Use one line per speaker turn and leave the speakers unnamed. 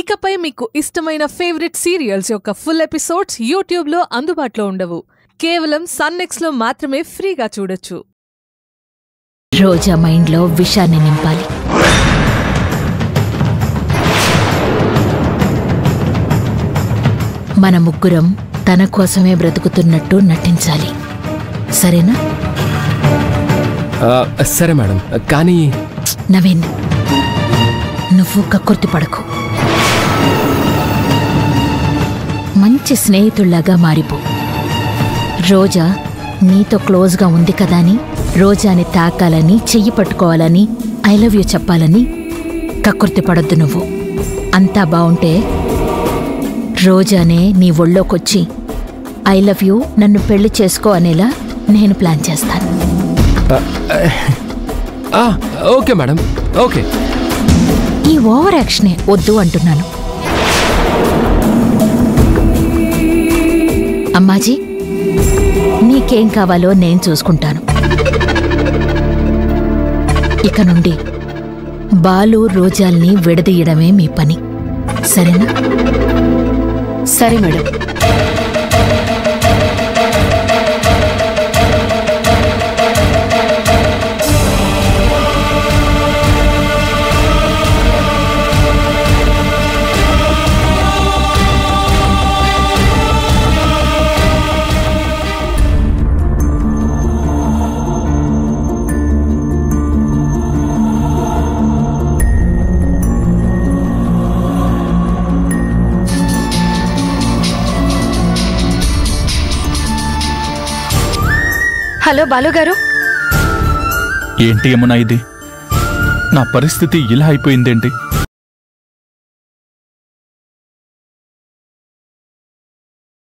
ఇకపై మీకు ఇష్టమైన ఫేవరెట్ సీరియల్స్ యొక్క ఫుల్ ఎపిసోడ్స్ యూట్యూబ్లో అందుబాటులో ఉండవు. కేవలం సన్నెక్స్లో మాత్రమే ఫ్రీగా చూడొచ్చు.
రోజా మైండ్లో విషాన్ని నింపాలి. మన ముగ్గురం తన కోసమే బ్రతుకుతున్నట్టు నటించాలి. సరేనా?
సరే మేడం. కానీ
నవీన్, నువ్వు కక్కుర్తి పడకు. మంచి స్నేహితుల్లాగా మారిపో. రోజా నీతో క్లోజ్గా ఉంది కదా అని రోజాని తాకాలని, చెయ్యి పట్టుకోవాలని, ఐ లవ్ యూ చెప్పాలని కక్కుర్తి పడొద్దు. నువ్వు అంతా బావుంటే రోజానే నీ ఒళ్ళోకొచ్చి ఐ లవ్ యూ, నన్ను పెళ్లి చేసుకో అనేలా నేను ప్లాన్ చేస్తాను.
Okay madam, okay.
ఈ ఓవర్ యాక్షనే వద్దు అంటున్నాను. అమ్మాజీ, నీకేం కావాలో నేను చూసుకుంటాను. ఇక నుండి బాలు రోజాల్ని విడదీయడమే మీ పని. సరేనా?
సరే మేడం.
హలో బాలుగారు.
ఏంటి యమునా ఇది? నా పరిస్థితి ఇలా అయిపోయిందేంటి?